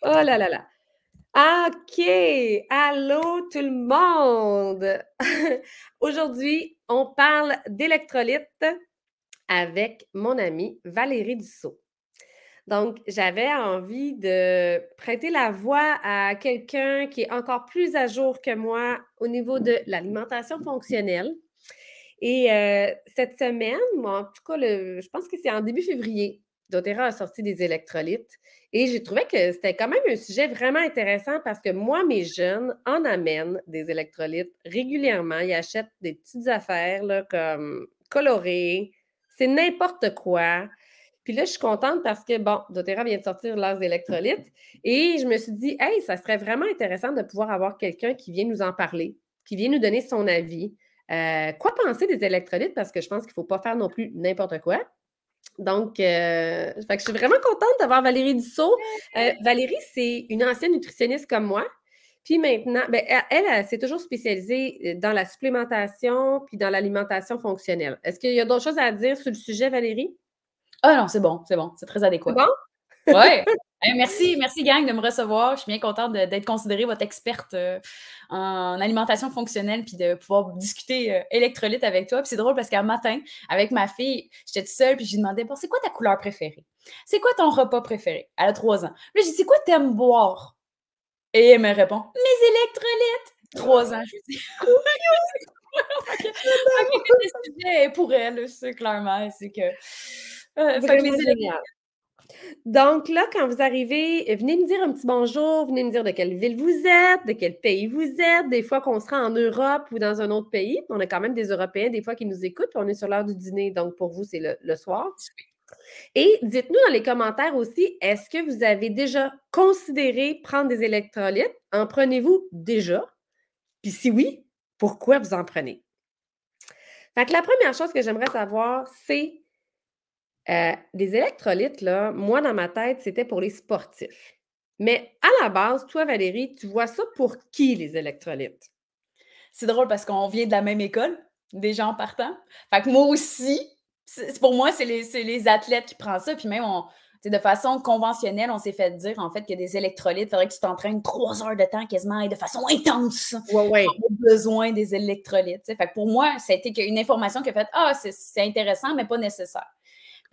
Oh là là là. OK. Allô tout le monde. Aujourd'hui, on parle d'électrolytes avec mon amie Valérie Dussault. Donc, j'avais envie de prêter la voix à quelqu'un qui est encore plus à jour que moi au niveau de l'alimentation fonctionnelle. Et cette semaine, moi, en tout cas, je pense que c'est en début février, doTERRA a sorti des électrolytes. Et j'ai trouvé que c'était quand même un sujet vraiment intéressant parce que moi, mes jeunes en amènent des électrolytes régulièrement. Ils achètent des petites affaires là, comme colorées. C'est n'importe quoi. Puis là, je suis contente parce que, bon, doTERRA vient de sortir leurs électrolytes et je me suis dit, hey, ça serait vraiment intéressant de pouvoir avoir quelqu'un qui vient nous en parler, qui vient nous donner son avis. Quoi penser des électrolytes? Parce que je pense qu'il ne faut pas faire non plus n'importe quoi. Donc, fait que je suis vraiment contente d'avoir Valérie Dussault. Valérie, c'est une ancienne nutritionniste comme moi. Puis maintenant, ben, elle s'est toujours spécialisée dans la supplémentation puis dans l'alimentation fonctionnelle. Est-ce qu'il y a d'autres choses à dire sur le sujet, Valérie? Ah non, c'est bon, c'est très C'est adéquat. bon? Ouais. Merci gang de me recevoir. Je suis bien contente d'être considérée votre experte en alimentation fonctionnelle puis de pouvoir discuter électrolytes avec toi. Puis c'est drôle parce qu'un matin, avec ma fille, j'étais toute seule puis je lui demandais bon, c'est quoi ta couleur préférée? C'est quoi ton repas préféré? Elle a 3 ans. Là, j'ai dit c'est quoi t'aimes boire? Et elle me répond mes électrolytes! 3 ans, je lui dis. Ok, le sujet est pour elle, c'est clairement. C'est que. Fait que les Vraiment électrolytes. génial. Donc là, quand vous arrivez, venez me dire un petit bonjour, venez me dire de quelle ville vous êtes, de quel pays vous êtes. Des fois qu'on sera en Europe ou dans un autre pays, on a quand même des Européens des fois qui nous écoutent, puis on est sur l'heure du dîner, donc pour vous, c'est le soir. Et dites-nous dans les commentaires aussi, est-ce que vous avez déjà considéré prendre des électrolytes? En prenez-vous déjà? Puis si oui, pourquoi vous en prenez? Fait que la première chose que j'aimerais savoir, c'est les électrolytes, là, moi, dans ma tête, c'était pour les sportifs. Mais à la base, toi, Valérie, tu vois ça pour qui, les électrolytes? C'est drôle parce qu'on vient de la même école, déjà en partant. Fait que moi aussi, pour moi, c'est les athlètes qui prennent ça. Puis même, de façon conventionnelle, on s'est fait dire en fait que des électrolytes, il faudrait que tu t'entraînes 3 heures de temps quasiment et de façon intense Ouais, pour ouais. avoir besoin des électrolytes. Fait que pour moi, ça a été une information qui a fait ah, c'est intéressant, mais pas nécessaire.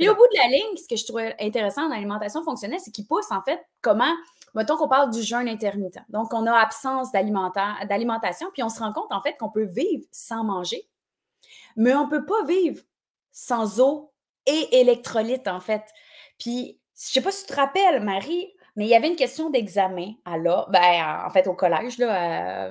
C'est Puis au bon. bout de la ligne, ce que je trouvais intéressant en alimentation fonctionnelle, c'est qu'il pousse en fait comment, mettons qu'on parle du jeûne intermittent. Donc, on a absence d'alimentation, puis on se rend compte en fait qu'on peut vivre sans manger, mais on ne peut pas vivre sans eau et électrolytes en fait. Puis, je ne sais pas si tu te rappelles, Marie, mais il y avait une question d'examen en fait au collège, là,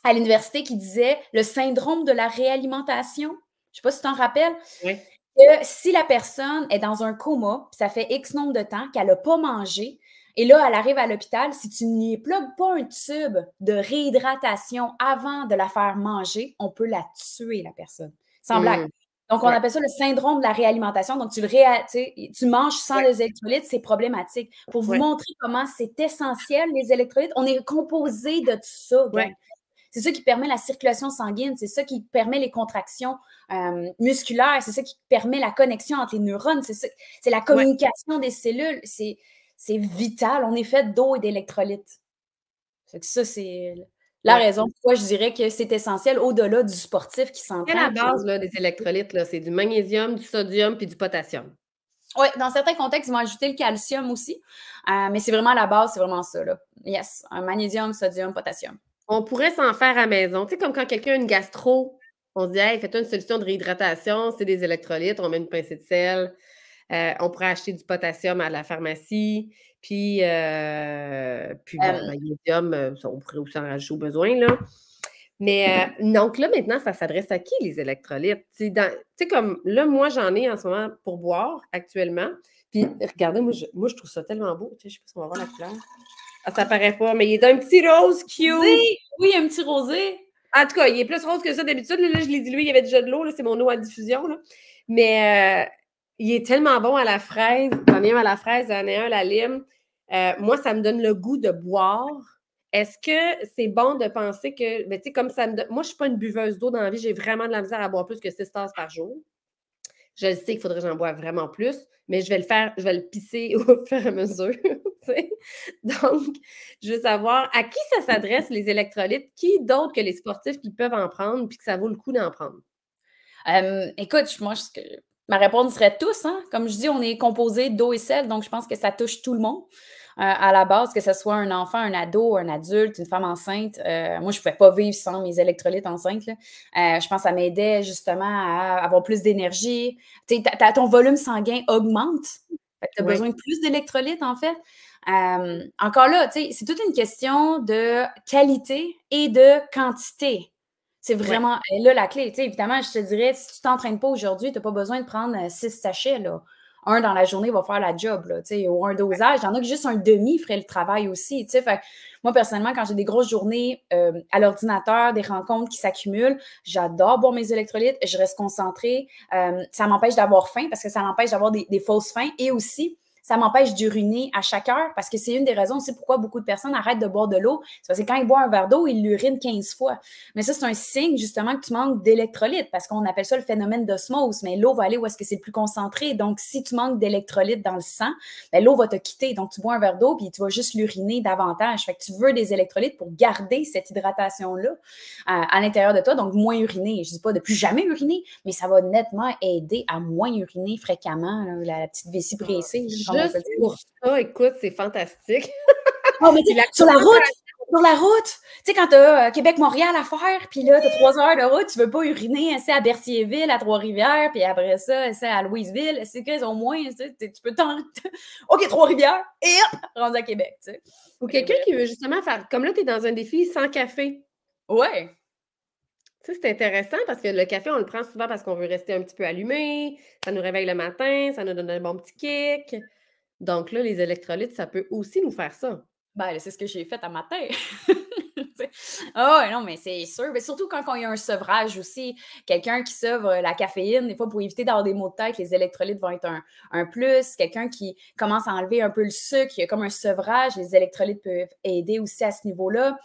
à l'université, qui disait le syndrome de la réalimentation. Je ne sais pas si tu t'en rappelles. Oui. Que si la personne est dans un coma, ça fait X nombre de temps qu'elle n'a pas mangé, et là, elle arrive à l'hôpital, si tu n'y plugues pas un tube de réhydratation avant de la faire manger, on peut la tuer, la personne. Sans blague. Mmh. Donc, on Ouais. appelle ça le syndrome de la réalimentation. Donc, tu manges sans Ouais. les électrolytes, c'est problématique. Pour vous Ouais. montrer comment c'est essentiel, les électrolytes, on est composé de tout ça, gang. Ouais. C'est ça qui permet la circulation sanguine, c'est ça qui permet les contractions musculaires, c'est ça qui permet la connexion entre les neurones, c'est la Ouais. communication des cellules, c'est vital. On est fait d'eau et d'électrolytes. Fait que ça, c'est la Ouais. raison pourquoi je dirais que c'est essentiel au-delà du sportif qui C'est la s'entraîne. base là, des électrolytes, là, c'est du magnésium, du sodium puis du potassium. Oui, dans certains contextes, ils vont ajouter le calcium aussi, mais c'est vraiment la base, c'est vraiment ça. Là. Yes, un magnésium, sodium, potassium. On pourrait s'en faire à la maison. Tu sais, comme quand quelqu'un a une gastro, on se dit, hey, fais-toi une solution de réhydratation, c'est des électrolytes, on met une pincée de sel. On pourrait acheter du potassium à la pharmacie. Puis bon, Euh, magnésium, ça, on pourrait aussi en rajouter au besoin, là. Mais donc là, maintenant, ça s'adresse à qui, les électrolytes? Tu sais, comme là, moi, j'en ai en ce moment pour boire actuellement. Puis regardez, moi, je trouve ça tellement beau. Tu sais, je sais pas si on va voir la couleur. Ah, ça paraît pas, mais il est d'un petit rose cute. oui, un petit rosé. En tout cas, il est plus rose que ça d'habitude. Là, je l'ai dilué, il y avait déjà de l'eau. C'est mon eau à diffusion. Là. Mais il est tellement bon à la fraise. J'en ai un à la fraise, j'en ai un à la lime. Moi, ça me donne le goût de boire. Est-ce que c'est bon de penser que, ben, tu sais, comme ça me donne. Moi, je ne suis pas une buveuse d'eau dans la vie. J'ai vraiment de la misère à boire plus que 6 tasses par jour. Je le sais qu'il faudrait que j'en boive vraiment plus, mais je vais le pisser au fur et à mesure, tu sais? Donc, je veux savoir à qui ça s'adresse les électrolytes? Qui d'autre que les sportifs qui peuvent en prendre puis que ça vaut le coup d'en prendre? Écoute, moi, ma réponse serait tous, hein. Comme je dis, on est composé d'eau et sel, donc je pense que ça touche tout le monde. À la base, que ce soit un enfant, un ado, un adulte, une femme enceinte. Moi, je ne pouvais pas vivre sans mes électrolytes enceintes, là. Je pense que ça m'aidait justement à avoir plus d'énergie. Tu sais, ton volume sanguin augmente. Tu as Ouais, besoin de plus d'électrolytes, en fait. Encore là, tu sais, c'est toute une question de qualité et de quantité. C'est ouais. vraiment là la clé. Tu sais, évidemment, je te dirais, si tu t'entraînes pas aujourd'hui, tu n'as pas besoin de prendre 6 sachets, là. Un dans la journée va faire la job, là, tu sais, ou un dosage. Il y en a que juste un demi ferait le travail aussi, tu sais. Fait moi, personnellement, quand j'ai des grosses journées à l'ordinateur, des rencontres qui s'accumulent, j'adore boire mes électrolytes, je reste concentrée. Ça m'empêche d'avoir faim parce que ça m'empêche d'avoir des fausses faims et aussi, ça m'empêche d'uriner à chaque heure parce que c'est une des raisons aussi pourquoi beaucoup de personnes arrêtent de boire de l'eau. C'est parce que quand ils boivent un verre d'eau, ils l'urinent 15 fois. Mais ça, c'est un signe justement que tu manques d'électrolytes parce qu'on appelle ça le phénomène d'osmose. Mais l'eau va aller où est-ce que c'est plus concentré. Donc, si tu manques d'électrolytes dans le sang, ben, l'eau va te quitter. Donc, tu bois un verre d'eau puis tu vas juste l'uriner davantage. Fait que tu veux des électrolytes pour garder cette hydratation-là à l'intérieur de toi. Donc, moins uriner. Je dis pas de plus jamais uriner, mais ça va nettement aider à moins uriner fréquemment, là, la petite vessie pressée, comme on peut Juste dire. pour ça, écoute, c'est fantastique. Oh, mais tu Puis sais, la sur la route, tu sais, quand t'as Québec-Montréal à faire, puis là, t'as 3 heures de route, tu veux pas uriner, essaie à Berthierville, à Trois-Rivières, puis après ça, essaie à Louisville, c'est que au moins, tu peux t'en... OK, Trois-Rivières, et hop, rendu à Québec, tu sais. ou Fait que quelqu'un qui veut justement faire comme là, tu es dans un défi sans café. ouais. Tu sais, c'est intéressant parce que le café, on le prend souvent parce qu'on veut rester un petit peu allumé, ça nous réveille le matin, ça nous donne un bon petit kick. Donc là, les électrolytes, ça peut aussi nous faire ça. Ben, là, c'est ce que j'ai fait à matin. Tu sais. Ah ouais, non, mais c'est sûr. Mais surtout quand il y a un sevrage aussi. Quelqu'un qui sevre la caféine, des fois, pour éviter d'avoir des maux de tête, les électrolytes vont être un plus. Quelqu'un qui commence à enlever un peu le sucre, il y a comme un sevrage, les électrolytes peuvent aider aussi à ce niveau-là.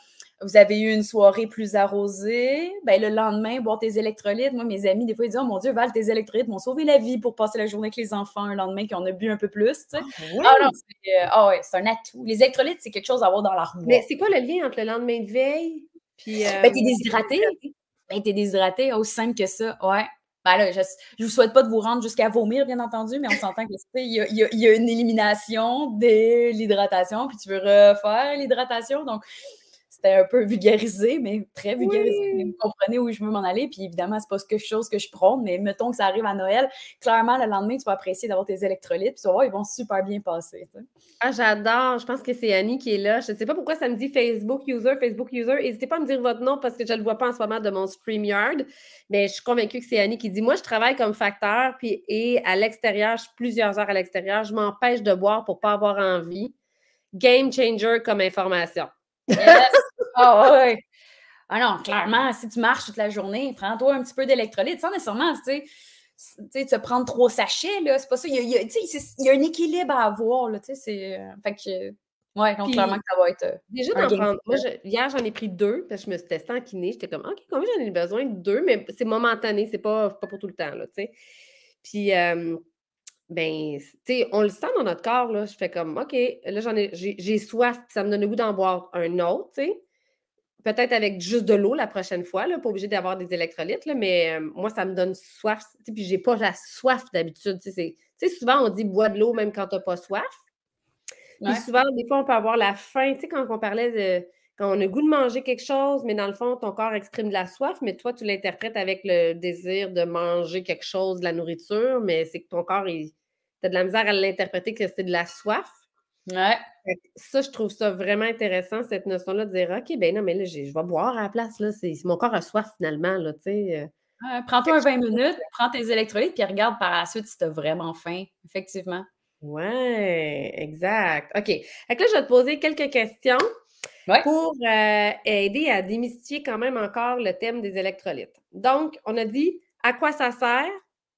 Vous avez eu une soirée plus arrosée, ben le lendemain, boire tes électrolytes. Moi, mes amis, des fois, ils disent « Oh mon Dieu, Val, tes électrolytes m'ont sauvé la vie pour passer la journée avec les enfants un lendemain qu'on a bu un peu plus. » tu sais. Ah Ah non, oui! ouais, c'est un atout. Les électrolytes, c'est quelque chose à avoir dans Mais l'armoire. c'est quoi le lien entre le lendemain de veille puis Ben, t'es déshydraté. Ben, t'es déshydraté, aussi simple que ça. Ouais. Ben là, je vous souhaite pas de vous rendre jusqu'à vomir, bien entendu, mais on s'entend que il y a une élimination de l'hydratation, puis tu veux refaire l'hydratation. Donc, c'était un peu vulgarisé, mais très vulgarisé. Mais vous Oui! comprenez où je veux m'en aller. Puis évidemment, c'est pas quelque chose que je prône, mais mettons que ça arrive à Noël. Clairement, le lendemain, tu vas apprécier d'avoir tes électrolytes. Puis tu vas voir, ils vont super bien passer. Tu sais. Ah, j'adore. Je pense que c'est Annie qui est là. Je ne sais pas pourquoi ça me dit Facebook user, Facebook user. N'hésitez pas à me dire votre nom parce que je ne le vois pas en ce moment de mon StreamYard. Mais je suis convaincue que c'est Annie qui dit moi, je travaille comme facteur et à l'extérieur, je suis plusieurs heures à l'extérieur. Je m'empêche de boire pour ne pas avoir envie. Game changer comme information. Yes! Ah ouais! Ah non, clairement, si tu marches toute la journée, prends-toi un petit peu d'électrolytes, sans nécessairement, tu sais, te prendre 3 sachets, là, c'est pas ça. Il y a un équilibre à avoir, là, tu sais, fait que, ouais, donc clairement Puis que ça va être déjà un d'en game prendre. Moi, changer. hier, j'en ai pris 2 parce que je me suis testée en kiné. J'étais comme OK, combien j'en ai besoin? 2, mais c'est momentané, c'est pas pour tout le temps, là, tu sais. Puis ben, tu sais, on le sent dans notre corps, là. Je fais comme OK, là, j'ai soif, puis ça me donne le goût d'en boire un autre, tu sais. Peut-être avec juste de l'eau la prochaine fois, là, pas obligé d'avoir des électrolytes, là, mais moi, ça me donne soif, tu sais, puis j'ai pas la soif d'habitude, tu sais, souvent, on dit: «Bois de l'eau même quand tu as pas soif». Puis Ouais. souvent, des fois, on peut avoir la faim, tu sais, quand on parlait de quand on a le goût de manger quelque chose, mais dans le fond, ton corps exprime de la soif, mais toi, tu l'interprètes avec le désir de manger quelque chose, de la nourriture, mais c'est que ton corps, tu as de la misère à l'interpréter que c'est de la soif. Ouais. Fait que ça, je trouve ça vraiment intéressant, cette notion-là de dire: «OK, ben non, mais là, je vais boire à la place, là, mon corps a soif finalement, là», tu sais, Ouais, fait prends-toi que un je 20 minutes, prends tes électrolytes, puis regarde par la suite si tu as vraiment faim, effectivement. ouais, exact. OK. Fait que là, je vais te poser quelques questions Ouais. pour, aider à démystifier quand même encore le thème des électrolytes. Donc, on a dit à quoi ça sert?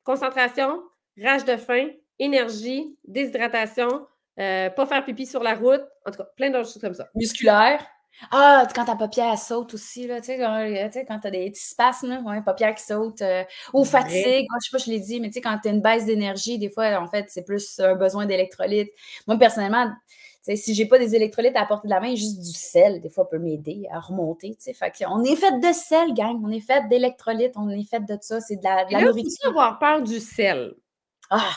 Concentration, rage de faim, énergie, déshydratation, pas faire pipi sur la route, en tout cas, plein d'autres choses comme ça. Musculaire. Ah, quand ta paupière saute aussi, là, tu sais, quand tu as des petits spasmes, là, ouais, paupière qui saute, ou Vrai. fatigue, je sais pas, je l'ai dit, mais tu sais, quand tu as une baisse d'énergie, des fois, en fait, c'est plus un besoin d'électrolytes. Moi, personnellement, tu sais, si j'ai pas des électrolytes à la portée de la main, juste du sel, des fois, peut m'aider à remonter, tu sais. Fait qu'on est fait de sel, gang, on est fait d'électrolytes, on est fait de ça, c'est de Et la là, faut-tu nourriture. avoir peur du sel? Ah!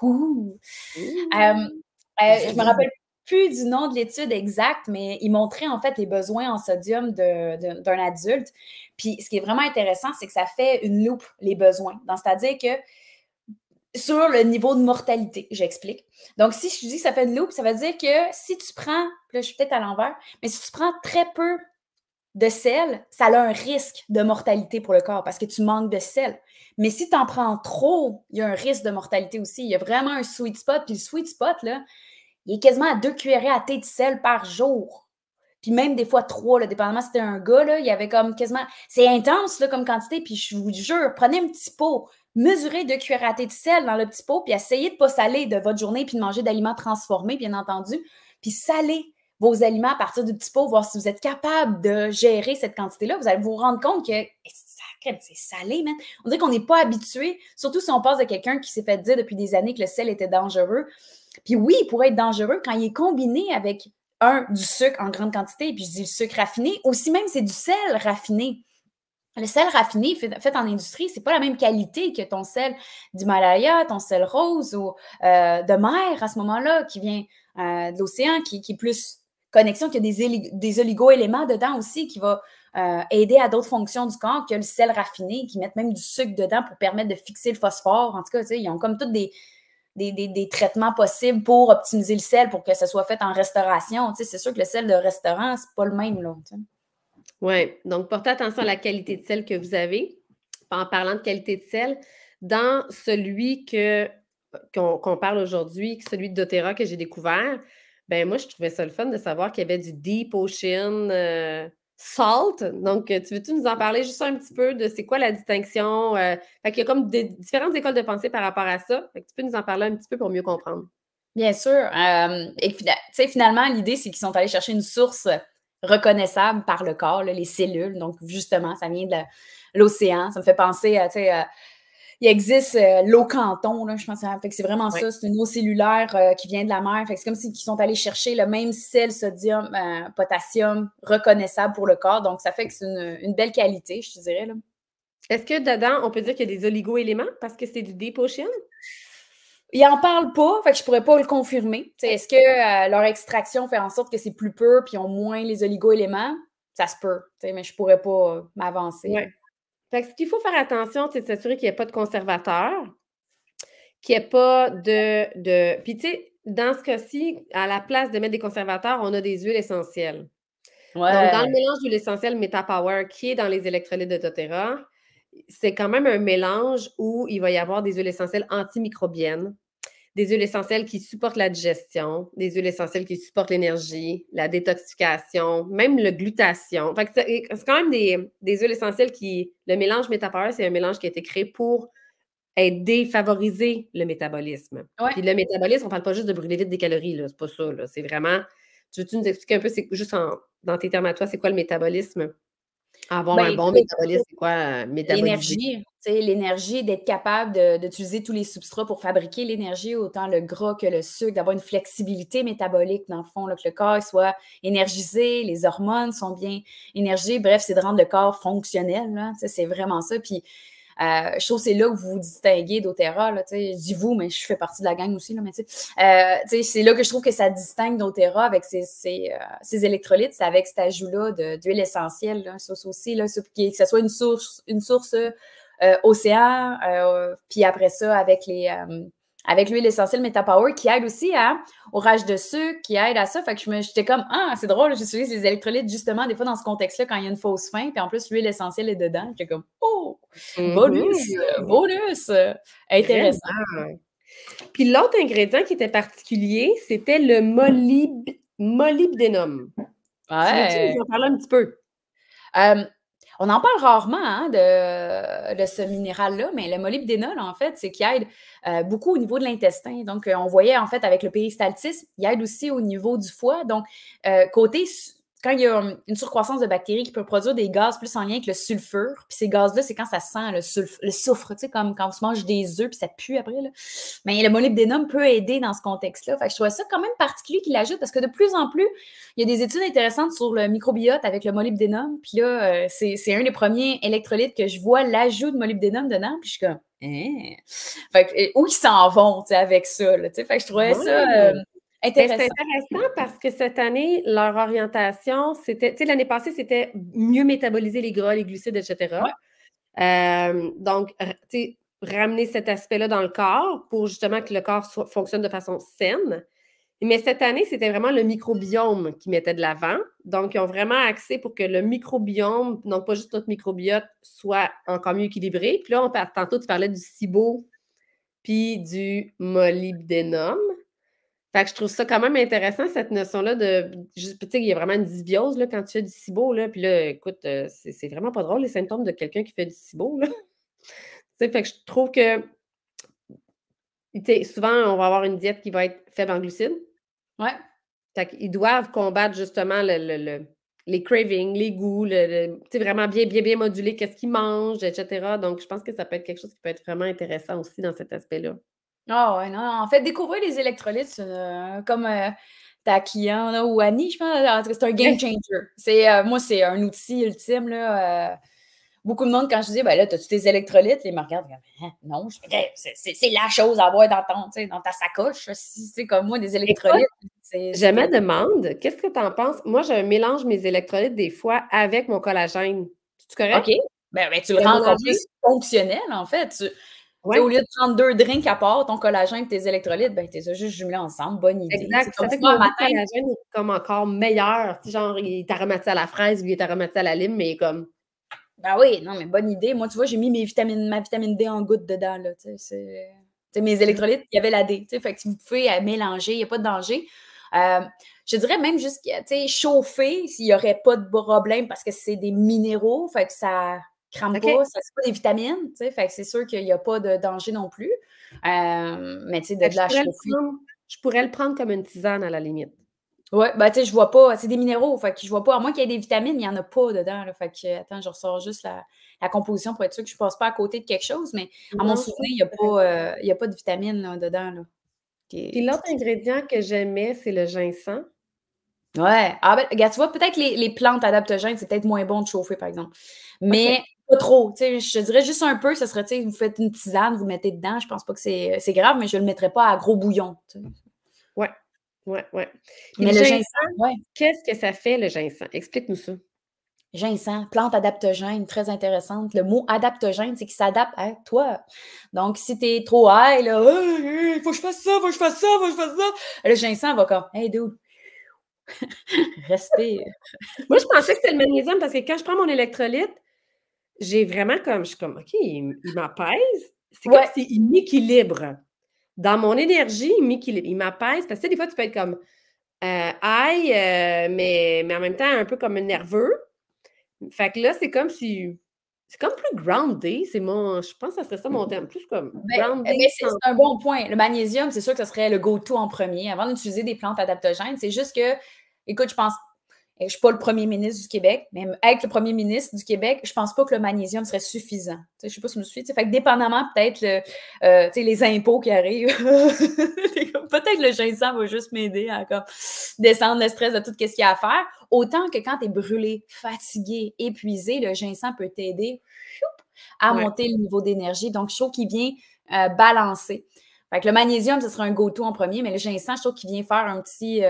Ouh! Hem, Ouh! je me rappelle plus du nom de l'étude exacte, mais il montrait en fait les besoins en sodium d'un adulte. Puis ce qui est vraiment intéressant, c'est que ça fait une loupe, les besoins. Donc, c'est-à-dire que sur le niveau de mortalité, j'explique. Donc, si je dis que ça fait une loupe, ça veut dire que si tu prends, là, je suis peut-être à l'envers, mais si tu prends très peu de sel, ça a un risque de mortalité pour le corps parce que tu manques de sel. Mais si tu en prends trop, il y a un risque de mortalité aussi. Il y a vraiment un sweet spot. Puis le sweet spot, là, il est quasiment à 2 cuillerées à thé de sel par jour. Puis même des fois 3, là, dépendamment si c'était un gars, là, il y avait comme quasiment. C'est intense là, comme quantité. Puis je vous jure, prenez un petit pot, mesurez 2 cuillères à thé de sel dans le petit pot, puis essayez de ne pas saler de votre journée, puis de manger d'aliments transformés, bien entendu. Puis salez vos aliments à partir du petit pot, voir si vous êtes capable de gérer cette quantité-là. Vous allez vous rendre compte que c'est salé, man. On dirait qu'on n'est pas habitué, surtout si on passe de quelqu'un qui s'est fait dire depuis des années que le sel était dangereux. Puis oui, il pourrait être dangereux quand il est combiné avec du sucre en grande quantité, puis je dis le sucre raffiné, aussi même c'est du sel raffiné. Le sel raffiné fait en industrie, c'est pas la même qualité que ton sel d'Himalaya, ton sel rose ou de mer à ce moment-là, qui vient de l'océan, qui est plus connexion, qui a des oligo-éléments dedans aussi, qui va aider à d'autres fonctions du corps que le sel raffiné, qui mettent même du sucre dedans pour permettre de fixer le phosphore. En tout cas, ils ont comme toutes des traitements possibles pour optimiser le sel, pour que ça soit fait en restauration. C'est sûr que le sel de restaurant, c'est pas le même, là. Oui, donc portez attention à la qualité de sel que vous avez. En parlant de qualité de sel, dans celui qu'on parle aujourd'hui, celui de doTERRA que j'ai découvert, ben moi, je trouvais ça le fun de savoir qu'il y avait du Deep Ocean Salt. Donc, tu veux-tu nous en parler juste un petit peu de c'est quoi la distinction? Fait qu'il y a comme différentes écoles de pensée par rapport à ça. Fait que tu peux nous en parler un petit peu pour mieux comprendre. Bien sûr. Et finalement, l'idée, c'est qu'ils sont allés chercher une source reconnaissable par le corps, là, les cellules. Donc, justement, ça vient de l'océan. Ça me fait penser à, il existe l'eau Canton, là, je pense. Fait que c'est vraiment Oui. ça. C'est une eau cellulaire qui vient de la mer. Fait que c'est comme s'ils sont allés chercher le même sel, sodium, potassium reconnaissable pour le corps. Donc, ça fait que c'est une belle qualité, je te dirais, là. Est-ce que dedans, on peut dire qu'il y a des oligo-éléments parce que c'est du Deep Ocean? Ils en parlent pas, fait que je pourrais pas le confirmer. Est-ce que leur extraction fait en sorte que c'est plus pur puis ils ont moins les oligo-éléments? Ça se peut, mais je pourrais pas m'avancer, Oui. là. Fait que ce qu'il faut faire attention, c'est de s'assurer qu'il n'y ait pas de conservateur, qu'il n'y ait pas puis tu sais, dans ce cas-ci, à la place de mettre des conservateurs, on a des huiles essentielles. Donc, dans le Ouais. mélange d'huile essentielle MetaPower qui est dans les électrolytes de doTERRA, c'est quand même un mélange où il va y avoir des huiles essentielles antimicrobiennes, des huiles essentielles qui supportent la digestion, des huiles essentielles qui supportent l'énergie, la détoxification, même le glutation. Fait que c'est quand même des huiles essentielles qui... Le mélange MetaPower, c'est un mélange qui a été créé pour aider, favoriser le métabolisme. Ouais. Puis le métabolisme, on ne parle pas juste de brûler vite des calories, là, c'est pas ça, là. C'est vraiment... Tu veux-tu nous expliquer un peu, c'est juste dans tes termes à toi, c'est quoi le métabolisme? Avoir Ben, un bon écoute, métabolisme, c'est quoi, métaboliser? l'énergie d'être capable d'utiliser tous les substrats pour fabriquer l'énergie, autant le gras que le sucre, d'avoir une flexibilité métabolique, dans le fond, là, que le corps soit énergisé, les hormones sont bien énergisées. Bref, c'est de rendre le corps fonctionnel, là, c'est vraiment ça. Puis, je trouve que c'est là que vous vous distinguez doTERRA. Là, je dis vous, mais je fais partie de la gang aussi. Là, mais c'est là que je trouve que ça distingue doTERRA avec ses électrolytes. C'est avec cet ajout-là d'huile essentielle. Là, ça aussi, là, que ce soit une source océan, puis après ça, avec l'huile essentielle MetaPower qui aide aussi au rage de sucre, qui aide à ça. Fait que j'étais comme, c'est drôle, j'utilise les électrolytes justement des fois dans ce contexte-là quand il y a une fausse faim, puis en plus l'huile essentielle est dedans. J'étais comme, oh, bonus, Mhm. bonus, intéressant. Vraiment. Puis l'autre ingrédient qui était particulier, c'était le molybdénum. Tu veux-tu Ouais. nous en parler un petit peu? On en parle rarement hein, de ce minéral-là, mais le molybdénol, en fait, c'est qu'il aide beaucoup au niveau de l'intestin. Donc, on voyait, en fait, avec le péristaltisme, il aide aussi au niveau du foie. Donc, côté quand il y a une surcroissance de bactéries qui peut produire des gaz plus en lien avec le sulfure, puis ces gaz-là, c'est quand ça sent le soufre, tu sais, comme quand on se mange des œufs, puis ça pue après, là. Mais le molybdénum peut aider dans ce contexte-là. Fait que je trouvais ça quand même particulier qu'il l'ajoute, parce que de plus en plus, il y a des études intéressantes sur le microbiote avec le molybdénum, puis là, c'est un des premiers électrolytes que je vois l'ajout de molybdénum dedans, puis je suis comme, hein? Fait que, où ils s'en vont, tu sais, avec ça, là, tu sais, fait que je trouvais ça intéressant. C'est intéressant parce que cette année, leur orientation, c'était, tu sais, l'année passée, c'était mieux métaboliser les gras, les glucides, etc. Donc, tu sais, ramener cet aspect-là dans le corps pour justement que le corps fonctionne de façon saine. Mais cette année, c'était vraiment le microbiome qui mettait de l'avant. Donc, ils ont vraiment axé pour que le microbiome, donc pas juste notre microbiote, soit encore mieux équilibré. Puis là, tantôt, tu parlais du SIBO puis du molybdénum. Fait que je trouve ça quand même intéressant, cette notion-là de. Tu sais, il y a vraiment une dysbiose là, quand tu fais du SIBO. Là, puis là, écoute, c'est vraiment pas drôle, les symptômes de quelqu'un qui fait du SIBO. Là. Fait que je trouve que souvent, on va avoir une diète qui va être faible en glucides. Ouais. Fait qu'ils doivent combattre justement les cravings, les goûts, vraiment bien moduler qu'est-ce qu'ils mangent, etc. Donc, je pense que ça peut être quelque chose qui peut être vraiment intéressant aussi dans cet aspect-là. Ah ouais, non, en fait, découvrir les électrolytes, comme ta cliente là, ou Annie, je pense, c'est un game changer. Moi, c'est un outil ultime. Là, beaucoup de monde, quand je dis, ben là, as-tu tes électrolytes? Ils me regardent comme, hein, non, c'est la chose à avoir dans ta sacoche. Si c'est comme moi, des électrolytes. Je me demande, qu'est-ce que tu en penses? Moi, je mélange mes électrolytes des fois avec mon collagène. C'est correct? OK. Ben, tu le rends encore plus fonctionnel, en fait. Au lieu de prendre 2 drinks à part, ton collagène et tes électrolytes, ben, tu les as juste jumelés ensemble. Bonne idée. Exact. Ça fait que mon collagène est comme encore meilleur. Genre, il est aromatisé à la fraise, lui, il est aromatisé à la lime, mais comme. Ben oui, non, mais bonne idée. Moi, tu vois, j'ai mis ma vitamine D en goutte dedans, là. Mes électrolytes, il y avait la D. Fait que vous pouvez mélanger, il n'y a pas de danger. Je dirais même juste, chauffer, s'il n'y aurait pas de problème parce que c'est des minéraux, fait que ça crame pas, ça c'est pas des vitamines, fait que c'est sûr qu'il n'y a pas de danger non plus. Mais tu sais, de la chauffer. Je pourrais le prendre comme une tisane à la limite. Oui, ben tu sais, je vois pas, c'est des minéraux, fait que je vois pas, à moins qu'il y ait des vitamines, il n'y en a pas dedans, là, fait que, attends, je ressors juste la composition pour être sûr que je passe pas à côté de quelque chose, mais à mon souvenir, il n'y a pas de vitamines là, dedans, là. Puis l'autre ingrédient que j'aimais, c'est le ginseng. Ouais. Ah ben, regarde, tu vois, peut-être que les plantes adaptogènes, c'est peut-être moins bon de chauffer, par exemple. Mais pas trop. Tu sais, je te dirais juste un peu, ça serait, tu sais, vous faites une tisane, vous mettez dedans. Je pense pas que c'est grave, mais je le mettrais pas à gros bouillon. Tu sais. Ouais. Mais le ginseng, qu'est-ce que ça fait, le ginseng? Explique-nous ça. Ginseng, plante adaptogène, très intéressante. Le mot adaptogène, c'est qu'il s'adapte à toi. Donc, si t'es trop high, là, hey, faut que je fasse ça, faut que je fasse ça, faut que je fasse ça. Le ginseng va comme, hey, dude, respire. Moi, je pensais que c'était le magnésium parce que quand je prends mon électrolyte, j'ai vraiment comme, je suis comme, OK, il m'apaise. C'est comme s'il m'équilibre. Dans mon énergie, il m'apaise. Parce que des fois, tu peux être comme high, mais en même temps un peu comme nerveux. Fait que là, c'est comme si. C'est comme plus groundé. Je pense que ça serait ça mon terme. Plus comme groundé. C'est un bon point. Le magnésium, c'est sûr que ce serait le go-to en premier avant d'utiliser des plantes adaptogènes. C'est juste que, écoute, je pense. Je ne suis pas le premier ministre du Québec, mais avec le premier ministre du Québec, je ne pense pas que le magnésium serait suffisant. Je ne sais pas si tu me suis. Fait que dépendamment, peut-être, les impôts qui arrivent, peut-être le ginseng va juste m'aider à comme, descendre le stress de tout ce qu'il y a à faire. Autant que quand tu es brûlé, fatigué, épuisé, le ginseng peut t'aider à monter le niveau d'énergie. Donc, je trouve qu'il vient balancer. Fait que le magnésium, ce serait un go-to en premier, mais le ginseng, je trouve qu'il vient faire un petit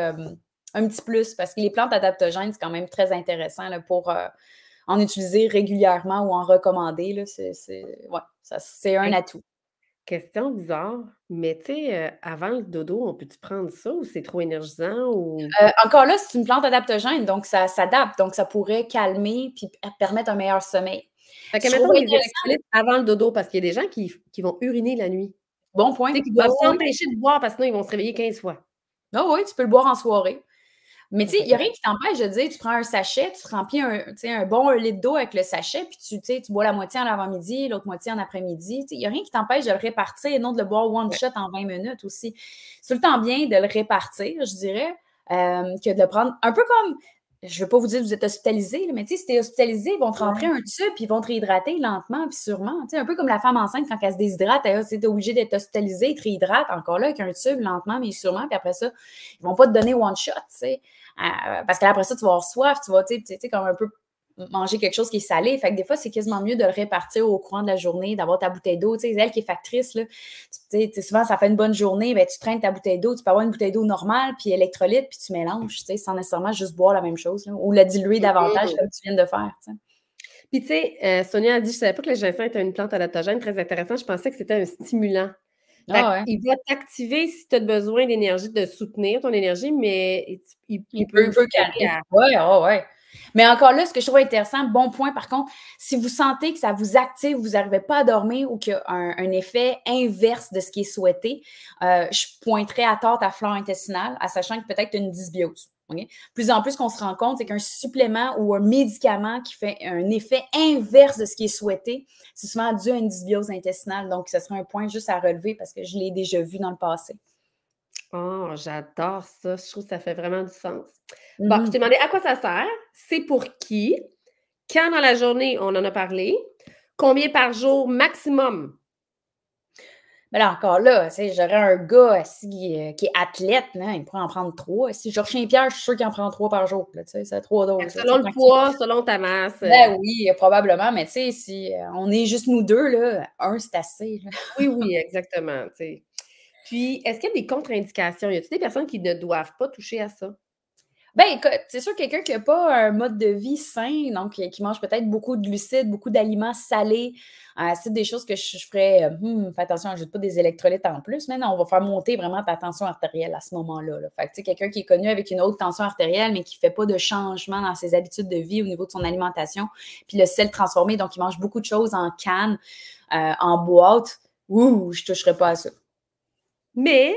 plus, parce que les plantes adaptogènes, c'est quand même très intéressant là, pour en utiliser régulièrement ou en recommander. Là, c'est un atout. Question bizarre, mais tu sais, avant le dodo, on peut-tu prendre ça ou c'est trop énergisant? Ou... encore là, c'est une plante adaptogène, donc ça s'adapte, donc ça pourrait calmer puis permettre un meilleur sommeil. Fait que mettons des électrolytes avant le dodo, parce qu'il y a des gens qui vont uriner la nuit. Bon point. Tu sais, qui doivent s'empêcher de boire parce que sinon, ils vont se réveiller 15 fois. Ah oui, tu peux le boire en soirée. Mais tu sais, il n'y a rien qui t'empêche de dire, tu prends un sachet, tu te remplis un bon 1 litre d'eau avec le sachet, puis tu bois la moitié en avant-midi, l'autre moitié en après-midi. Il n'y a rien qui t'empêche de le répartir et non de le boire one shot en 20 minutes aussi. C'est tout le temps bien de le répartir, je dirais, que de le prendre un peu comme je ne veux pas vous dire que vous êtes hospitalisé, là, mais tu sais, si tu es hospitalisé, ils vont te rentrer un tube, puis ils vont te réhydrater lentement, puis sûrement. Tu sais, un peu comme la femme enceinte, quand elle se déshydrate, elle est obligée d'être hospitalisée, ils te réhydratent encore là avec un tube, lentement, mais sûrement, puis après ça, ils ne vont pas te donner one shot, tu sais. Parce qu'après ça, tu vas avoir soif, tu vas, tu sais, comme un peu manger quelque chose qui est salé. Fait que des fois, c'est quasiment mieux de le répartir au courant de la journée, d'avoir ta bouteille d'eau. Tu sais, elle qui est factrice, là, tu sais, souvent, ça fait une bonne journée, ben, tu traînes ta bouteille d'eau, tu peux avoir une bouteille d'eau normale, puis électrolyte, puis tu mélanges, tu sais, sans nécessairement juste boire la même chose, là, ou la diluer davantage, comme tu viens de faire, tu sais. Puis, tu sais, Sonia a dit, je ne savais pas que le ginseng était une plante adaptogène très intéressant. Je pensais que c'était un stimulant. Fait Ah ouais. qu'il va t'activer si tu as besoin d'énergie, de soutenir ton énergie, mais il peut Il aussi peut t'aider calmer. à... Ouais, ouais, ouais. Mais encore là, ce que je trouve intéressant, bon point par contre, si vous sentez que ça vous active, vous n'arrivez pas à dormir ou qu'il y a un effet inverse de ce qui est souhaité, je pointerais à tort ta flore intestinale, en sachant que peut-être tu as une dysbiose. Okay? Plus en plus qu'on se rend compte, c'est qu'un supplément ou un médicament qui fait un effet inverse de ce qui est souhaité, c'est souvent dû à une dysbiose intestinale. Donc, ce serait un point juste à relever parce que je l'ai déjà vu dans le passé. Oh, j'adore ça. Je trouve que ça fait vraiment du sens. Bon, je Mhm. t'ai demandé à quoi ça sert, c'est pour qui, quand dans la journée, on en a parlé, combien par jour maximum? Mais là, encore là, tu sais, j'aurais un gars assis qui est athlète, là, il pourrait en prendre 3. Si Georges Saint-Pierre, je suis sûre qu'il en prend 3 par jour, là, tu sais, c'est 3 doses, là, tu Selon sais, le maximum. poids, selon ta masse. Ben oui, probablement, mais tu sais, si on est juste nous deux, là, un, c'est assez, là. Oui, oui, exactement, tu sais. Puis, est-ce qu'il y a des contre-indications? Y a-t-il des personnes qui ne doivent pas toucher à ça? Ben écoute, c'est sûr quelqu'un qui a pas un mode de vie sain, donc qui mange peut-être beaucoup de glucides, beaucoup d'aliments salés, c'est des choses que je ferais, fais attention, ajoute pas des électrolytes en plus, mais non, on va faire monter vraiment ta tension artérielle à ce moment-là, là. Fait que tu sais, quelqu'un qui est connu avec une haute tension artérielle, mais qui fait pas de changement dans ses habitudes de vie au niveau de son alimentation, puis le sel transformé, donc il mange beaucoup de choses en canne, en boîte, je toucherais pas à ça. Mais,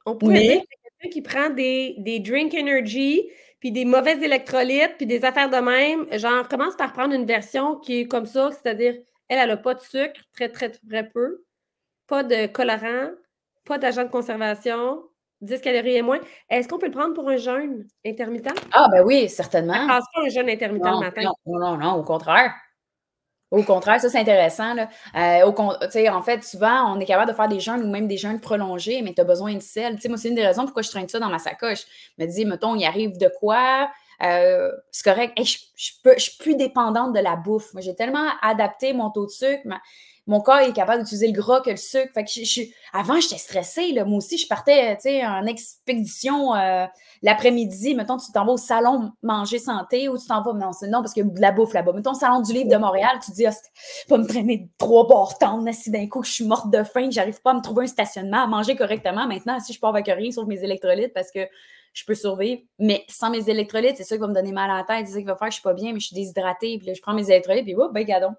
on pourrait dire Mais que quelqu'un qui prend des drink energy, puis des mauvais électrolytes, puis des affaires de même, genre, commence par prendre une version qui est comme ça, c'est-à-dire, elle a pas de sucre, très, très, très peu, pas de colorant, pas d'agent de conservation, 10 calories et moins. Est-ce qu'on peut le prendre pour un jeûne intermittent? ah ben oui, Ça certainement. casse pas un jeûne intermittent le Non, matin. non, non, non, non, au contraire. Au contraire, ça, c'est intéressant, là. Tu sais, en fait, souvent, on est capable de faire des jeûnes ou même des jeûnes prolongés, mais tu as besoin de sel. Tu sais, moi, c'est une des raisons pourquoi je traîne ça dans ma sacoche. Je me dis, mettons, il arrive de quoi? C'est correct. Hey, je suis plus dépendante de la bouffe. Moi, j'ai tellement adapté mon taux de sucre. Mon corps est capable d'utiliser le gras que le sucre. Fait que avant, j'étais stressée, là. Moi aussi, je partais, tu sais, en expédition l'après-midi. Mettons, tu t'en vas au salon manger santé ou tu t'en vas, non, c'est non, parce qu'il y a de la bouffe là-bas. Mettons, le salon du livre de Montréal, tu te dis, pas me traîner 3 barres assis d'un coup, que je suis morte de faim, que j'arrive pas à me trouver un stationnement, à manger correctement. Maintenant, si je pars avec rien sauf mes électrolytes parce que je peux survivre, mais sans mes électrolytes, c'est ça qui va me donner mal à la tête, c'est ça qui va faire que je suis pas bien, mais je suis déshydratée, puis là, je prends mes électrolytes, puis ben, gadon.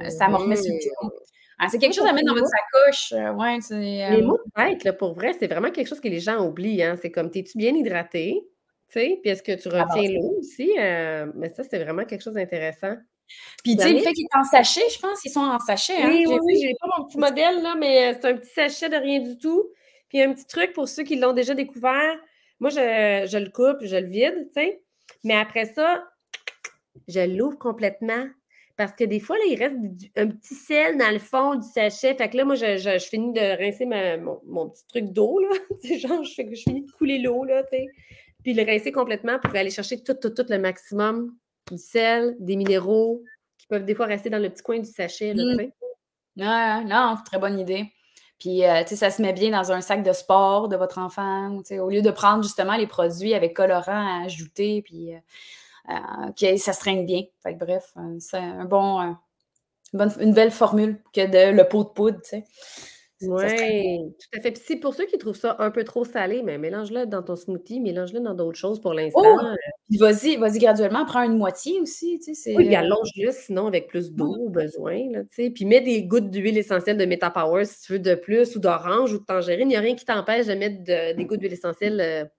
Ça me remet sur le jour. C'est quelque Moi, chose pour à mettre dans les votre maux sacoche. Ouais, les maux de tête, là, pour vrai, c'est vraiment quelque chose que les gens oublient, hein. C'est comme, t'es-tu bien hydraté? Tu sais? Puis est-ce que tu à retiens base. l'eau aussi? Mais ça, c'est vraiment quelque chose d'intéressant. Puis, tu sais, le Dernier fait qu'ils sont en sachet, je pense qu'ils sont en sachet, hein, oui, j'ai oui, oui, vu. j'ai pas mon petit modèle, là, mais c'est un petit sachet de rien du tout. Puis un petit truc pour ceux qui l'ont déjà découvert, moi, je le coupe, je le vide, tu sais? Mais après ça, je l'ouvre complètement parce que des fois, là, il reste un petit sel dans le fond du sachet. Fait que là, moi, je finis de rincer mon petit truc d'eau, là. Tu sais, genre, je finis de couler l'eau, là, tu sais. Puis le rincer complètement pour aller chercher tout le maximum du sel, des minéraux qui peuvent des fois rester dans le petit coin du sachet, là, tu sais. Ouais, non, très bonne idée. Puis, tu sais, ça se met bien dans un sac de sport de votre enfant, tu sais, au lieu de prendre justement les produits avec colorant à ajouter, puis que ça se traîne bien. Fait que bref, c'est un bon, une belle formule que le pot de poudre, tu sais. Ça se traîne bien. Oui, tout à fait. Puis si pour ceux qui trouvent ça un peu trop salé, mais mélange-le dans ton smoothie, mélange-le dans d'autres choses pour l'instant. Oh! Puis vas-y graduellement, prends une moitié aussi, tu sais, Oui, puis c'est, allonge-le sinon avec plus d'eau ouais. au besoin, là, tu sais. Puis mets des gouttes d'huile essentielle de Metapower si tu veux de plus, ou d'orange ou de tangerine. Il n'y a rien qui t'empêche de mettre des gouttes d'huile essentielle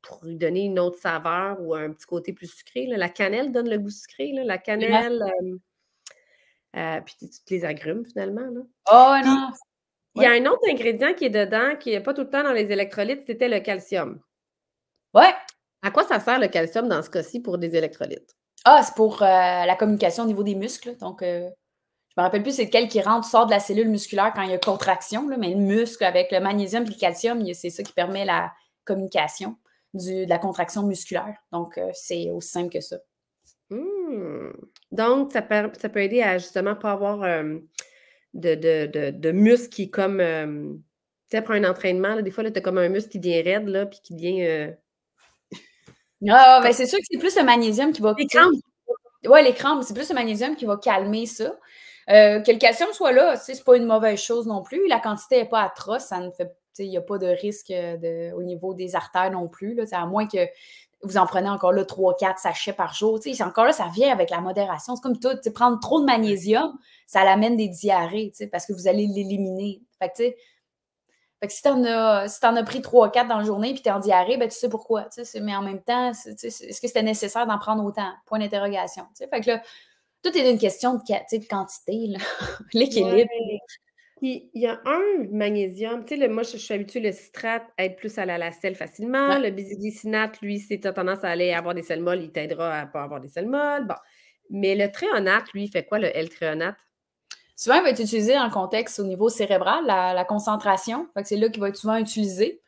pour lui donner une autre saveur ou un petit côté plus sucré, là. La cannelle donne le goût sucré, là. La cannelle, puis toutes les agrumes finalement, là. Oh Puis non! il y a Ouais. un autre ingrédient qui est dedans, qui n'est pas tout le temps dans les électrolytes, c'était le calcium. Ouais! À quoi ça sert le calcium dans ce cas-ci pour des électrolytes? Ah, c'est pour la communication au niveau des muscles. Donc, je me rappelle plus c'est lequel qui rentre, sort de la cellule musculaire quand il y a contraction, là, mais le muscle avec le magnésium et le calcium, c'est ça qui permet la communication de la contraction musculaire. Donc, c'est aussi simple que ça. Mmh. Donc, ça peut aider à justement pas avoir de muscle qui est comme, tu sais, après un entraînement, là, des fois, tu as comme un muscle qui devient raide, là, puis qui devient. Ah, ben, c'est sûr que c'est plus le magnésium qui va. Des crampes. Oui, les crampes, c'est plus le magnésium qui va calmer ça. Que le calcium soit là, c'est pas une mauvaise chose non plus. La quantité n'est pas atroce, ça ne fait. Il n'y a pas de risque au niveau des artères non plus. Là, à moins que vous en prenez encore là 3-4 sachets par jour. Encore là, ça vient avec la modération. C'est comme tout. Prendre trop de magnésium, ça l'amène des diarrhées parce que vous allez l'éliminer. Fait que si t'en as pris 3-4 dans la journée puis t'es en diarrhée, ben tu sais pourquoi. Mais en même temps, est-ce que c'était nécessaire d'en prendre autant? Point d'interrogation. Fait que là, tout est une question de quantité, l'équilibre. Ouais. Puis, il y a un magnésium, tu sais, moi, je suis habituée, le citrate aide plus à la selle facilement. Ouais. Le bisglycinate, lui, si tu as tendance à aller avoir des selles molles, il t'aidera à pas avoir des selles molles. Bon. Mais le thréonate, lui, il fait quoi, le L-thréonate? Souvent, il va être utilisé dans le contexte au niveau cérébral, la concentration. Fait que c'est là qu'il va être souvent utilisé.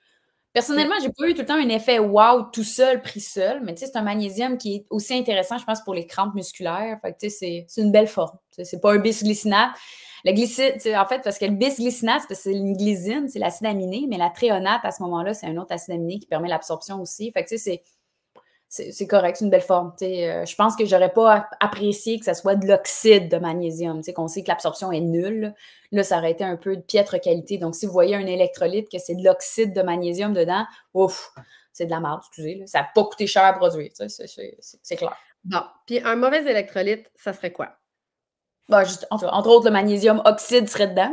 Personnellement, OK. j'ai pas eu tout le temps un effet wow tout seul, pris seul, mais c'est un magnésium qui est aussi intéressant, je pense, pour les crampes musculaires. Fait que c'est une belle forme. C'est pas un bisglycinate. Le glycide, en fait, parce que le bisglycinate, c'est une glycine, c'est l'acide aminé, mais la thréonate, à ce moment-là, c'est un autre acide aminé qui permet l'absorption aussi. Fait que c'est correct, c'est une belle forme. Je pense que j'aurais pas apprécié que ça soit de l'oxyde de magnésium, qu'on sait que l'absorption est nulle. Là, ça aurait été un peu de piètre qualité. Donc, si vous voyez un électrolyte que c'est de l'oxyde de magnésium dedans, ouf, c'est de la merde, excusez. Là. Ça n'a pas coûté cher à produire, c'est clair. Bon, puis un mauvais électrolyte, ça serait quoi? Bon, juste, entre autres, le magnésium oxyde serait dedans.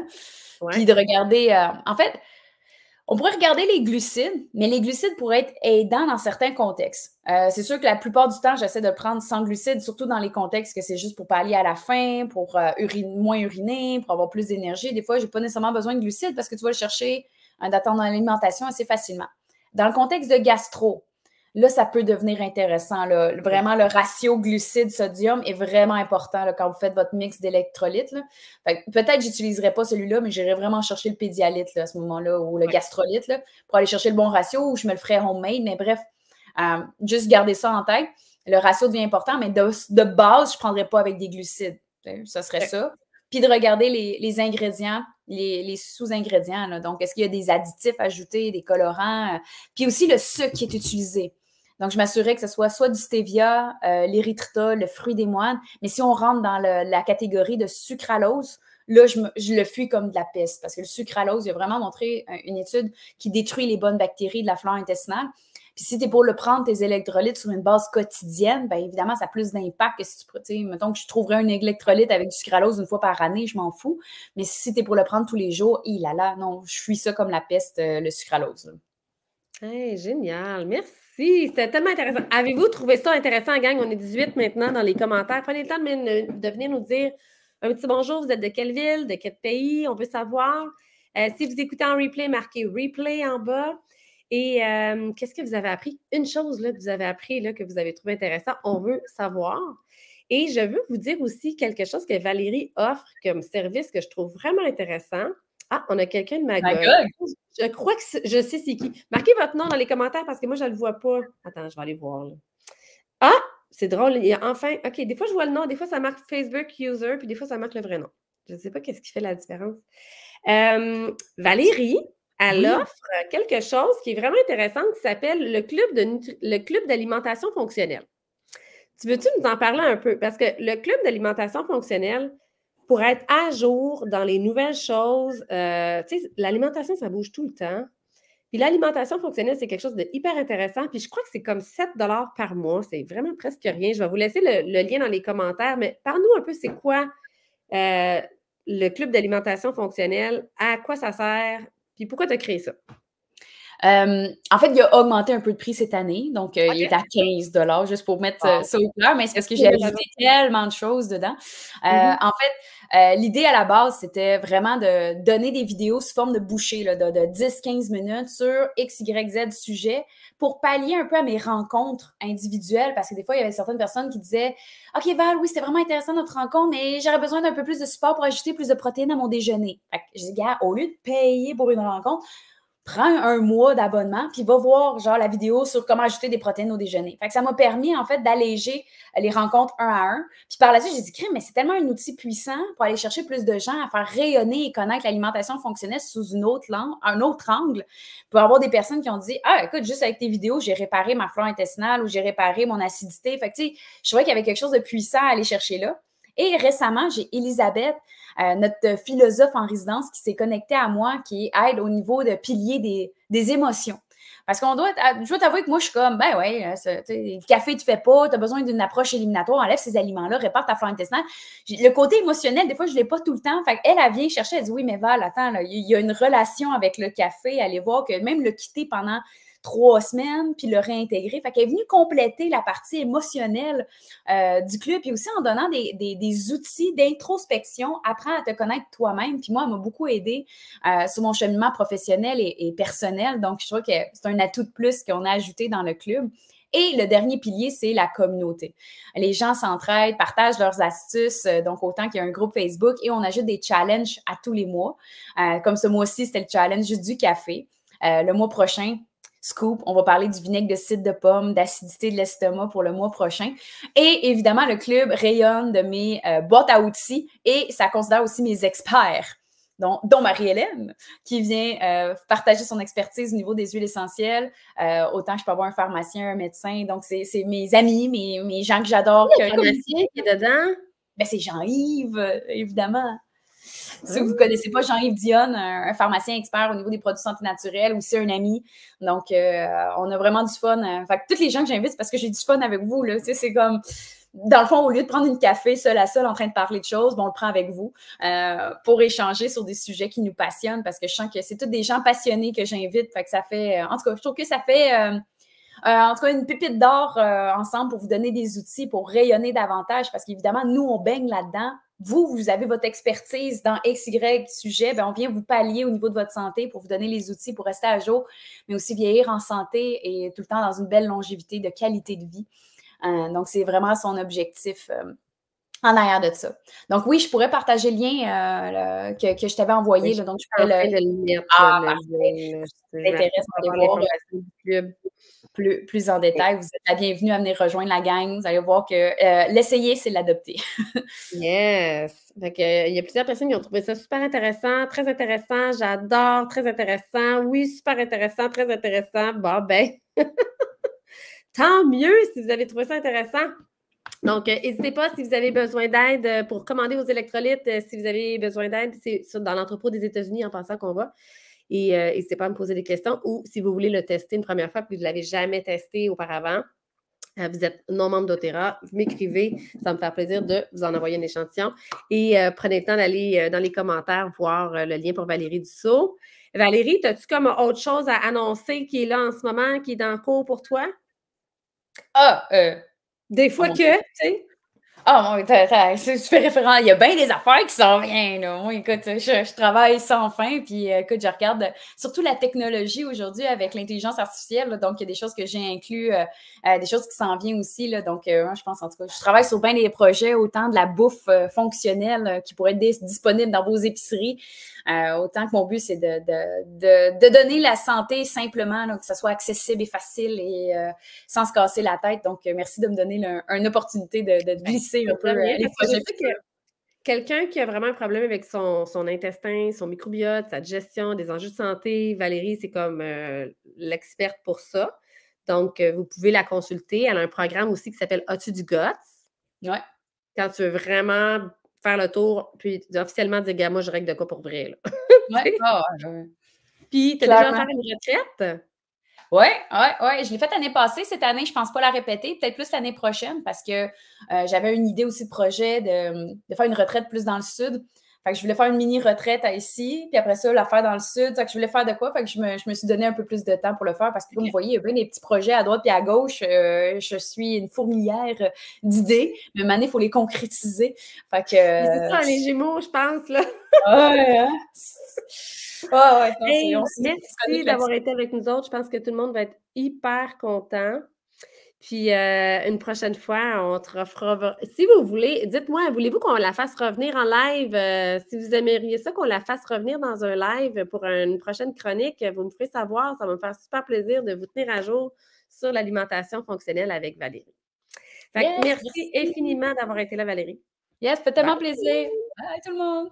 Ouais. Puis de regarder, en fait, on pourrait regarder les glucides, mais les glucides pourraient être aidants dans certains contextes. C'est sûr que la plupart du temps, j'essaie de prendre sans glucides, surtout dans les contextes que c'est juste pour pallier à la faim, pour moins uriner, pour avoir plus d'énergie. Des fois, je n'ai pas nécessairement besoin de glucides parce que tu vas le chercher dans ton alimentation assez facilement. Dans le contexte de gastro, là, ça peut devenir intéressant. Là. Vraiment, le ratio glucides-sodium est vraiment important là, quand vous faites votre mix d'électrolytes. Peut-être que j'utiliserai pas celui-là, mais j'irai vraiment chercher le pédialyte là, à ce moment-là ou le gastrolyte là, pour aller chercher le bon ratio ou je me le ferai homemade. Mais bref, juste garder ça en tête. Le ratio devient important, mais de base, je ne prendrais pas avec des glucides. Ça serait ça. Puis de regarder les ingrédients, les sous-ingrédients. Là. Donc, est-ce qu'il y a des additifs ajoutés, des colorants? Puis aussi le sucre qui est utilisé. Donc, je m'assurais que ce soit du stevia, l'érythritol, le fruit des moines. Mais si on rentre dans la catégorie de sucralose, là, je le fuis comme de la peste parce que le sucralose, il a vraiment montré une étude qui détruit les bonnes bactéries de la flore intestinale. Puis si tu es pour le prendre, tes électrolytes sur une base quotidienne, bien évidemment, ça a plus d'impact que si tu sais, mettons que je trouverais un électrolyte avec du sucralose une fois par année, je m'en fous. Mais si tu es pour le prendre tous les jours, non, je fuis ça comme la peste, le sucralose. Hey, génial, merci. C'était tellement intéressant. Avez-vous trouvé ça intéressant, gang? On est 18 maintenant dans les commentaires. Prenez le temps de venir nous dire un petit bonjour. Vous êtes de quelle ville, de quel pays? On veut savoir. Si vous écoutez en replay, marquez replay en bas. Et qu'est-ce que vous avez appris? Une chose là, que vous avez appris, là, que vous avez trouvé intéressant, on veut savoir. Et je veux vous dire aussi quelque chose que Valérie offre comme service que je trouve vraiment intéressant. Ah, on a quelqu'un de Magog. Je crois que je sais c'est qui. Marquez votre nom dans les commentaires parce que moi, je ne le vois pas. Attends, je vais aller voir. Là. Ah, c'est drôle. Il y a enfin, OK, des fois, je vois le nom. Des fois, ça marque Facebook user, puis des fois, ça marque le vrai nom. Je ne sais pas qu'est-ce qui fait la différence. Valérie, elle offre quelque chose qui est vraiment intéressant qui s'appelle le club d'alimentation fonctionnelle. Tu veux-tu nous en parler un peu? Parce que le club d'alimentation fonctionnelle, pour être à jour dans les nouvelles choses, tu sais, l'alimentation, ça bouge tout le temps. Puis l'alimentation fonctionnelle, c'est quelque chose de hyper intéressant. Puis je crois que c'est comme 7 par mois. C'est vraiment presque rien. Je vais vous laisser le lien dans les commentaires. Mais parle-nous un peu, c'est quoi le club d'alimentation fonctionnelle? À quoi ça sert? Puis pourquoi tu as créé ça? En fait, il a augmenté un peu de prix cette année, donc il est OK. à 15 juste pour mettre Wow. ça au clair, mais c'est parce que j'ai ajouté tellement de choses dedans. Mhm. En fait, l'idée à la base, c'était vraiment de donner des vidéos sous forme de bouchées là, de 10-15 minutes sur X, Y, Z sujet pour pallier un peu à mes rencontres individuelles, parce que des fois, il y avait certaines personnes qui disaient « OK, Val, oui, c'était vraiment intéressant notre rencontre, mais j'aurais besoin d'un peu plus de support pour ajouter plus de protéines à mon déjeuner. » Fait que je dis « Gars, au lieu de payer pour une rencontre, prends un mois d'abonnement, puis va voir genre la vidéo sur comment ajouter des protéines au déjeuner. » Fait que ça m'a permis, en fait, d'alléger les rencontres un à un. Puis par la suite, j'ai dit, crème, mais c'est tellement un outil puissant pour aller chercher plus de gens à faire rayonner et connaître l'alimentation fonctionnelle sous un autre angle. Pour avoir des personnes qui ont dit, ah, écoute, juste avec tes vidéos, j'ai réparé ma flore intestinale ou j'ai réparé mon acidité. Fait que, tu sais, je trouvais qu'il y avait quelque chose de puissant à aller chercher là. Et récemment, j'ai Elisabeth, notre philosophe en résidence, qui s'est connectée à moi, qui aide au niveau de pilier des émotions. Parce qu'on doit, je dois t'avouer que moi, je suis comme, ben ouais, le café, tu fais pas, tu as besoin d'une approche éliminatoire, enlève ces aliments-là, répare ta flore intestinale. Le côté émotionnel, des fois, je ne l'ai pas tout le temps. Fait qu'elle, elle vient chercher, elle dit, oui, mais Val, attends, là, il y a une relation avec le café, allez voir que même le quitter pendant 3 semaines, puis le réintégrer. Fait qu'elle est venue compléter la partie émotionnelle du club, puis aussi en donnant des outils d'introspection, apprends à te connaître toi-même. Puis moi, elle m'a beaucoup aidé sur mon cheminement professionnel et personnel. Donc, je trouve que c'est un atout de plus qu'on a ajouté dans le club. Et le dernier pilier, c'est la communauté. Les gens s'entraident, partagent leurs astuces, donc autant qu'il y a un groupe Facebook et on ajoute des challenges à tous les mois. Comme ce mois-ci, c'était le challenge du café. Le mois prochain, Scoop, on va parler du vinaigre de cidre de pomme, d'acidité de l'estomac pour le mois prochain. Et évidemment, le club rayonne de mes boîtes à outils et ça considère aussi mes experts, dont Marie-Hélène, qui vient partager son expertise au niveau des huiles essentielles. Autant que je peux avoir un pharmacien, un médecin. Donc, c'est mes amis, mes gens que j'adore. Il y a un pharmacien qui est dedans? Ben, c'est Jean-Yves, évidemment. Si vous ne connaissez pas Jean-Yves Dionne, un pharmacien expert au niveau des produits santé naturelle, aussi un ami. Donc, on a vraiment du fun. Fait que tous les gens que j'invite, c'est parce que j'ai du fun avec vous. Là. Tu sais, c'est comme, dans le fond, au lieu de prendre une café seul à seul en train de parler de choses, bon, on le prend avec vous pour échanger sur des sujets qui nous passionnent parce que je sens que c'est tous des gens passionnés que j'invite. Fait que ça fait, en tout cas, je trouve que ça fait... en tout cas, une pépite d'or ensemble pour vous donner des outils pour rayonner davantage parce qu'évidemment, nous, on baigne là-dedans. Vous avez votre expertise dans XY sujet, bien, on vient vous pallier au niveau de votre santé pour vous donner les outils pour rester à jour, mais aussi vieillir en santé et tout le temps dans une belle longévité de qualité de vie. Donc, c'est vraiment son objectif en arrière de ça. Donc, oui, je pourrais partager le lien que je t'avais envoyé. Je là, donc, suis je en pourrais train le... de le mettre, Ah, le lien. parfait. Je T'intéresse vais d'aller avoir voir l'information du club. plus en détail. Vous êtes la bienvenue à venir rejoindre la gang. Vous allez voir que l'essayer, c'est l'adopter. Yes! Fait que, il y a plusieurs personnes qui ont trouvé ça super intéressant, très intéressant, j'adore, très intéressant, oui, super intéressant, très intéressant. Bon, ben, tant mieux si vous avez trouvé ça intéressant. Donc, n'hésitez pas si vous avez besoin d'aide pour commander vos électrolytes, si vous avez besoin d'aide, c'est dans l'entrepôt des États-Unis en pensant qu'on va. Et n'hésitez pas à me poser des questions ou si vous voulez le tester une première fois et que vous ne l'avez jamais testé auparavant, vous êtes non membre d'Otera, vous m'écrivez, ça va me faire plaisir de vous en envoyer un échantillon. Et prenez le temps d'aller dans les commentaires voir le lien pour Valérie Dussault. Valérie, as-tu comme autre chose à annoncer qui est là en ce moment, qui est dans le cours pour toi? Ah, Des fois que, tu sais. Ah, tu fais référence. Il y a bien des affaires qui s'en viennent. Là. Moi, écoute, je travaille sans fin. Puis, écoute, je regarde surtout la technologie aujourd'hui avec l'intelligence artificielle. Là, donc, il y a des choses que j'ai inclus, des choses qui s'en viennent aussi. Là, donc, moi, je pense, en tout cas, je travaille sur bien des projets, autant de la bouffe fonctionnelle qui pourrait être disponible dans vos épiceries. Autant que mon but, c'est de donner la santé simplement, là, que ce soit accessible et facile et sans se casser la tête. Donc, merci de me donner une opportunité de glisser un peu les projets. Quelqu'un qui a vraiment un problème avec son intestin, son microbiote, sa digestion, des enjeux de santé, Valérie, c'est comme l'experte pour ça. Donc, vous pouvez la consulter. Elle a un programme aussi qui s'appelle As-tu du Guts? Ouais. Quand tu veux vraiment faire le tour, puis officiellement dire, gars, moi, je règle de quoi pour vrai. Là. Ouais. Puis, tu as déjà à faire une retraite? Oui. Je l'ai faite l'année passée. Cette année, je ne pense pas la répéter. Peut-être plus l'année prochaine parce que j'avais une idée aussi de projet de faire une retraite plus dans le sud. Fait que je voulais faire une mini-retraite à ici, puis après ça, la faire dans le sud. Fait que je voulais faire de quoi? Fait que je me suis donné un peu plus de temps pour le faire parce que, comme vous voyez, il y a bien des petits projets à droite et à gauche. Je suis une fourmilière d'idées, mais maintenant, il faut les concrétiser. Fait que... C'est ça, les Gémeaux, je pense, là. Ouais, hein? Ouais, non, Hey, on merci d'avoir été avec nous autres. Je pense que tout le monde va être hyper content. Puis une prochaine fois, on te refera. Si vous voulez, dites-moi, voulez-vous qu'on la fasse revenir en live? Si vous aimeriez ça, qu'on la fasse revenir dans un live pour une prochaine chronique, vous me ferez savoir. Ça va me faire super plaisir de vous tenir à jour sur l'alimentation fonctionnelle avec Valérie. Fait que Yes, merci infiniment d'avoir été là, Valérie. yes, fait tellement plaisir. Bye tout le monde!